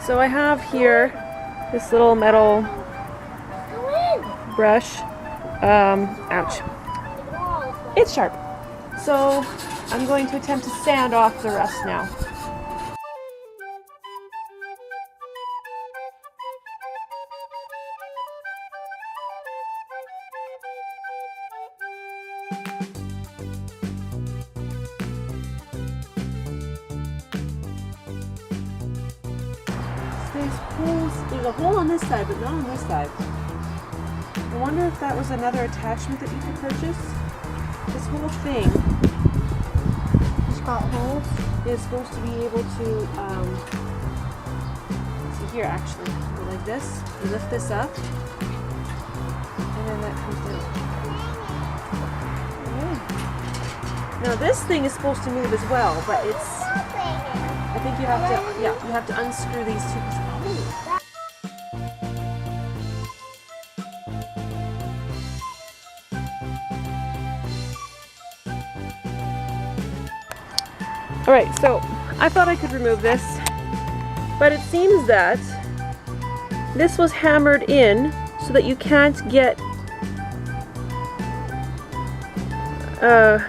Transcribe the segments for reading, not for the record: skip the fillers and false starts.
So I have here this little metal brush. Ouch. It's sharp. So I'm going to attempt to sand off the rust now. There's a hole on this side, but not on this side. I wonder if that was another attachment that you could purchase. This whole thing, It's got holes. is supposed to be able to, see here actually, go like this. You lift this up, and then that comes down. Okay. Now this thing is supposed to move as well, but it's, I think you have to, yeah, you have to unscrew these two. Alright, so I thought I could remove this, but it seems that this was hammered in so that you can't get a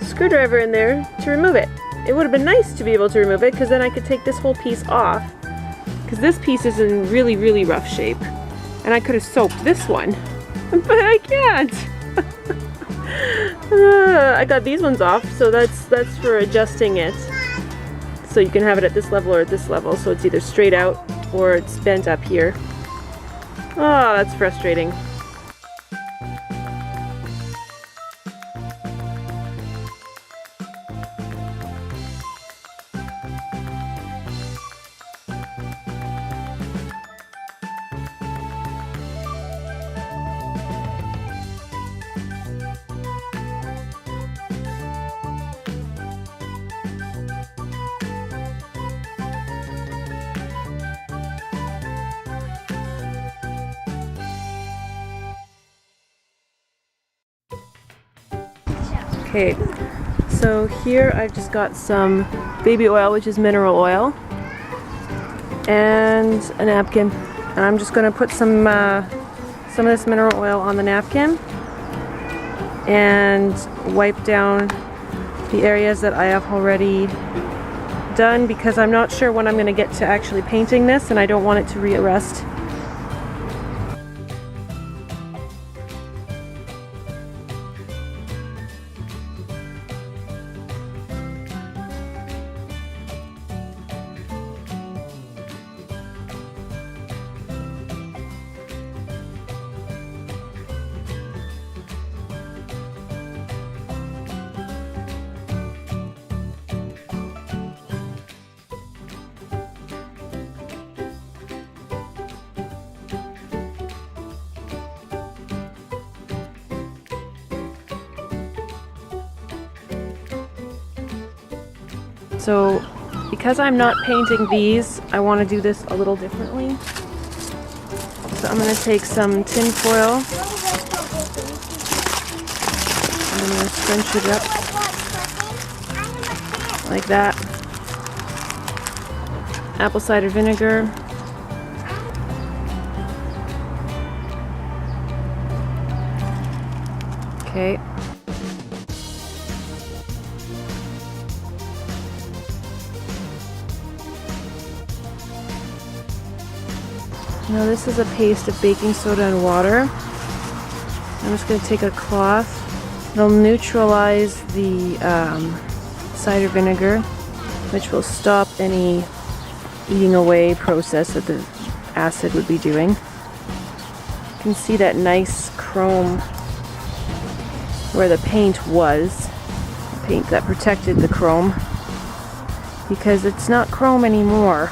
screwdriver in there to remove it. It would have been nice to be able to remove it because then I could take this whole piece off, because this piece is in really, really rough shape. And I could have soaped this one, but I can't. I got these ones off, so that's for adjusting it. So you can have it at this level or at this level, so it's either straight out or it's bent up here. Oh, that's frustrating. Okay, so here I've just got some baby oil, which is mineral oil, and a napkin. And I'm just going to put some of this mineral oil on the napkin and wipe down the areas that I have already done, because I'm not sure when I'm going to get to actually painting this, and I don't want it to re-rust. So because I'm not painting these, I want to do this a little differently. So I'm going to take some tin foil and I'm going to scrunch it up like that. Apple cider vinegar. Okay. Now this is a paste of baking soda and water. I'm just going to take a cloth. It'll neutralize the cider vinegar, which will stop any eating away process that the acid would be doing. You can see that nice chrome where the paint was, the paint that protected the chrome, because it's not chrome anymore.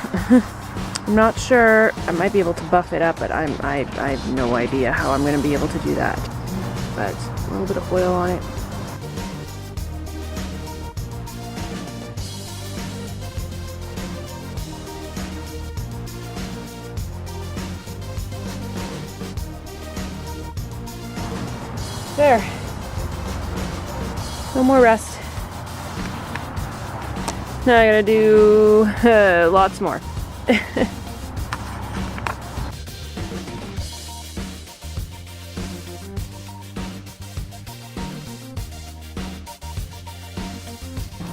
I'm not sure. I might be able to buff it up, but I have no idea how I'm going to be able to do that. But a little bit of oil on it. There. No more rust. Now I gotta do lots more.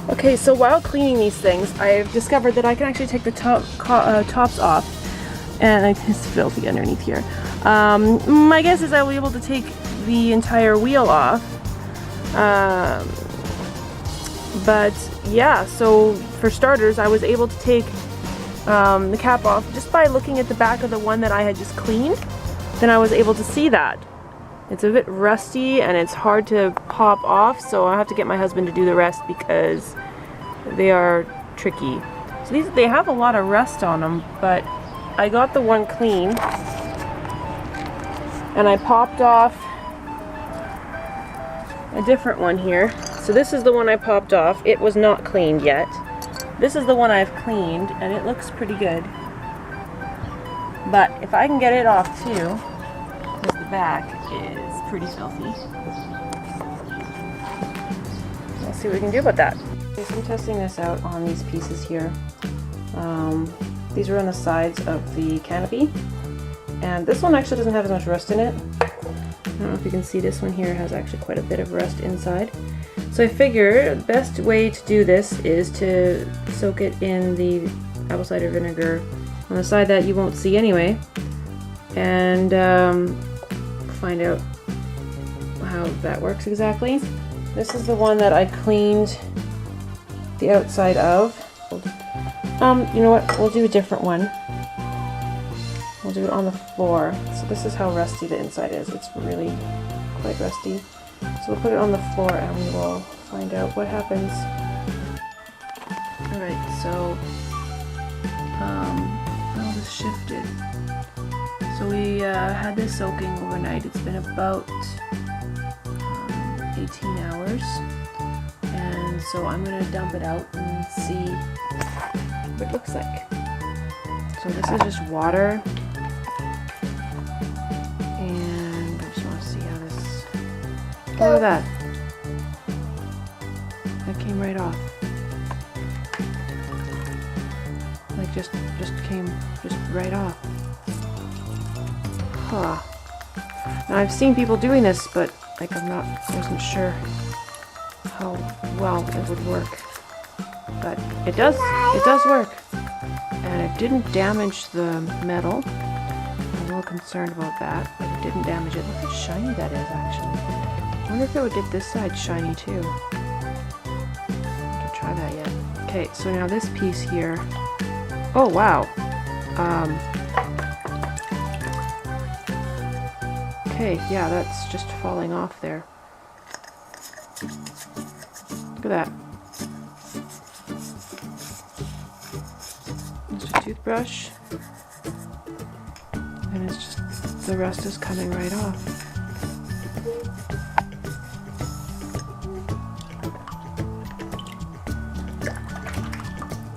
Okay, so while cleaning these things, I've discovered that I can actually take the tops off, and it's filthy underneath here. My guess is I'll be able to take the entire wheel off. But yeah, so for starters, I was able to take the cap off just by looking at the back of the one that I had just cleaned. Then I was able to see that. It's a bit rusty and it's hard to pop off, so I'll have to get my husband to do the rest because they are tricky. So they have a lot of rust on them, but I got the one clean and I popped off a different one here. So this is the one I popped off. It was not cleaned yet. This is the one I've cleaned and it looks pretty good. But if I can get it off too, because the back is pretty filthy. Let's see what we can do about that. Okay, so I'm testing this out on these pieces here. These are on the sides of the canopy. And this one actually doesn't have as much rust in it. I don't know if you can see, this one here has actually quite a bit of rust inside. So I figure the best way to do this is to soak it in the apple cider vinegar on the side that you won't see anyway, and find out how that works exactly. This is the one that I cleaned the outside of. You know what, we'll do a different one. We'll do it on the floor. So this is how rusty the inside is. It's really quite rusty. So we'll put it on the floor and we will find out what happens. Alright, so all this shifted. So we had this soaking overnight. It's been about 18 hours. And so I'm going to dump it out and see what it looks like. So this is just water. And I just want to see how this... Look at that. That came right off. Like just came right off. Huh. Now I've seen people doing this, but like wasn't sure how well it would work. But it does work. And it didn't damage the metal. I'm a little concerned about that, but it didn't damage it. Look how shiny that is actually. I wonder if it would get this side shiny too. I can try that yet. Okay, so now this piece here. Oh wow. Okay, yeah, that's just falling off there. Look at that. Just a toothbrush. And it's just, the rust is coming right off.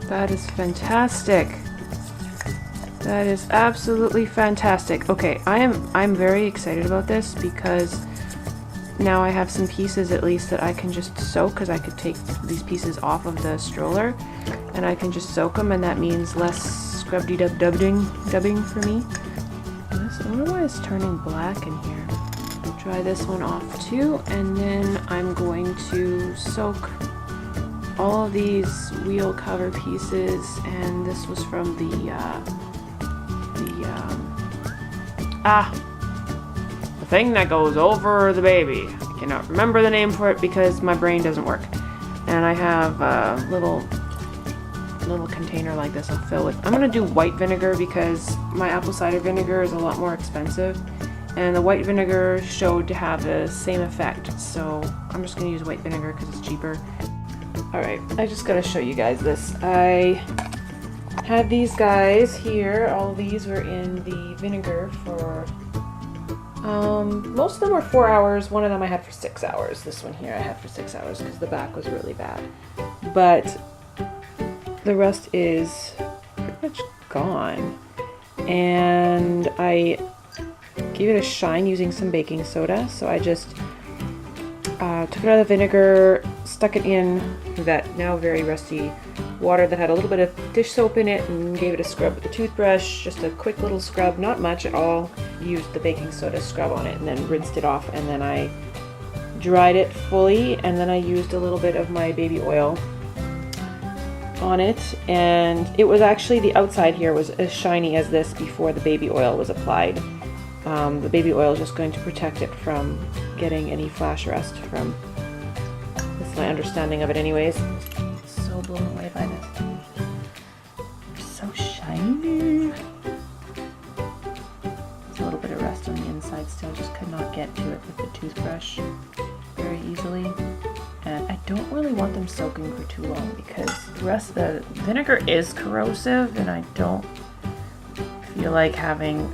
That is fantastic. That is absolutely fantastic. Okay, I'm very excited about this because now I have some pieces at least that I can just soak, because I could take these pieces off of the stroller and I can just soak them, and that means less scrubby-dubbing for me. I wonder why it's turning black in here. I'll dry this one off too, and then I'm going to soak all of these wheel cover pieces, and this was from the thing that goes over the baby. I cannot remember the name for it because my brain doesn't work. And I have a little container like this I'll fill with. I'm gonna do white vinegar because my apple cider vinegar is a lot more expensive, and the white vinegar showed to have the same effect. So I'm just gonna use white vinegar because it's cheaper. Alright, I just gotta show you guys this. I had these guys here. All of these were in the vinegar for, most of them were 4 hours. One of them I had for 6 hours. This one here I had for 6 hours because the back was really bad. But the rust is pretty much gone. And I gave it a shine using some baking soda. So I Took it out of the vinegar, stuck it in that now very rusty water that had a little bit of dish soap in it, and gave it a scrub with the toothbrush. Just a quick little scrub, not much at all. Used the baking soda scrub on it and then rinsed it off, and then I dried it fully, and then I used a little bit of my baby oil on it, and it was actually, the outside here was as shiny as this before the baby oil was applied. The baby oil is just going to protect it from getting any flash rust from, that's my understanding of it anyways. So blown away by this. So shiny. There's a little bit of rust on the inside still, just could not get to it with the toothbrush very easily. And I don't really want them soaking for too long because the vinegar is corrosive, and I don't feel like having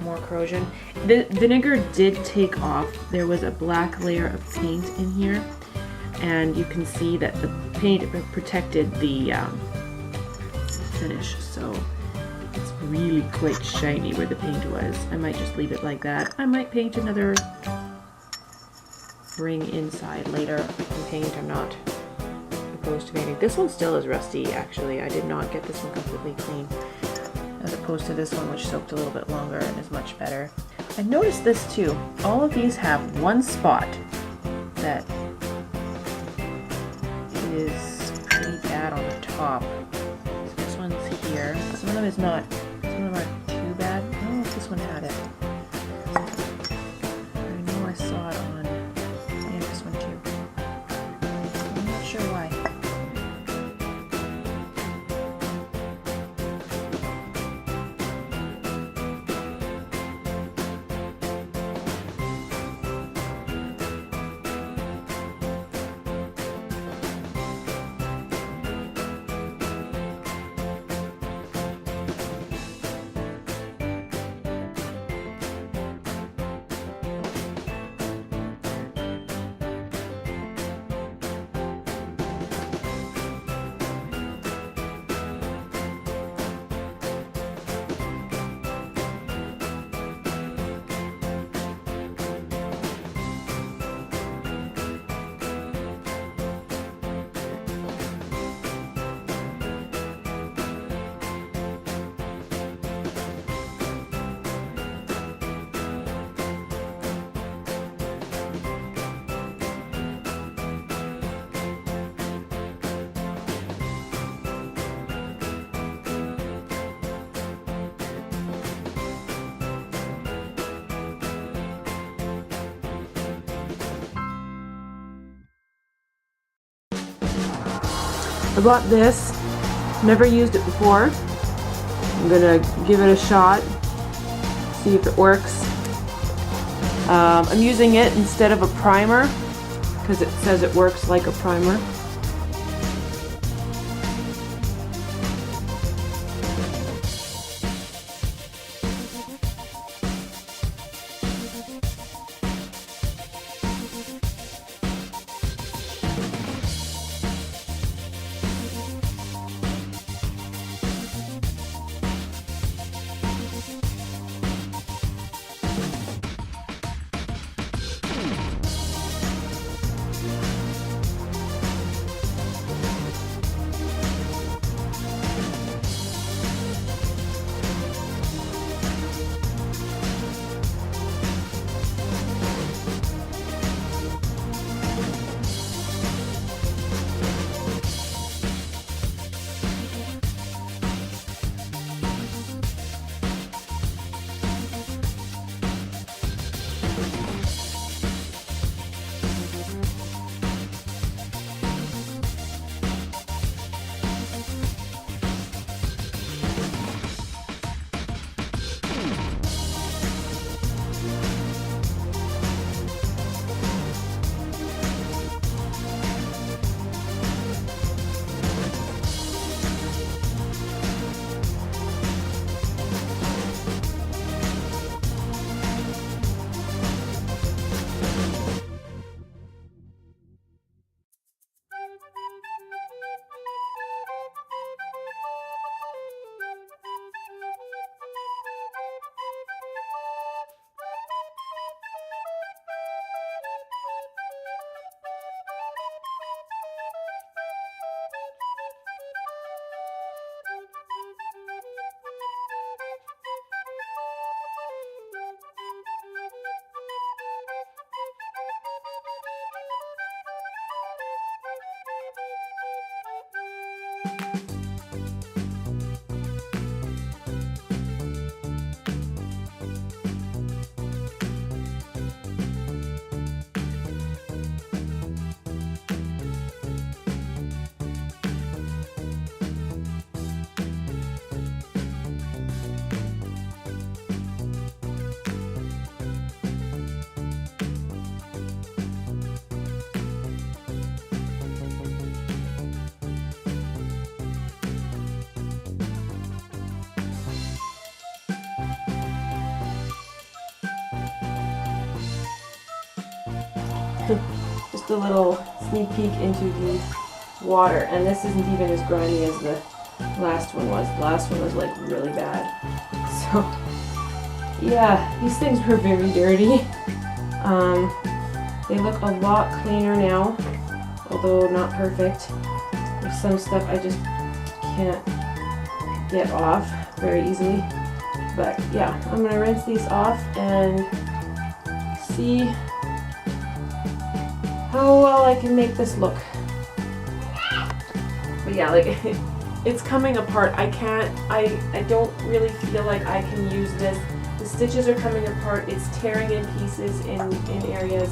more corrosion. The vinegar did take off. There was a black layer of paint in here, and you can see that the paint protected the finish, so it's really quite shiny where the paint was. I might just leave it like that. I might paint another ring inside later and paint. I'm not opposed to painting. This one still is rusty actually. I did not get this one completely clean, as opposed to this one, which soaked a little bit longer and is much better. I noticed this too. All of these have one spot that is pretty bad on the top. This one's here. Some of them is not. Some of them aren't too bad. I don't know if this one had it. I know I saw it on. Yeah, this one too. I'm not sure why. I bought this, never used it before. I'm gonna give it a shot, see if it works. I'm using it instead of a primer because it says it works like a primer. just a little sneak peek into the water, and this isn't even as grimy as the last one was. The last one was like really bad. So yeah, these things were very dirty. They look a lot cleaner now, although not perfect. There's some stuff I just can't get off very easily. But yeah, I'm gonna rinse these off and see how well I can make this look. But yeah, like it's coming apart. I don't really feel like I can use this. The stitches are coming apart. It's tearing in pieces in areas.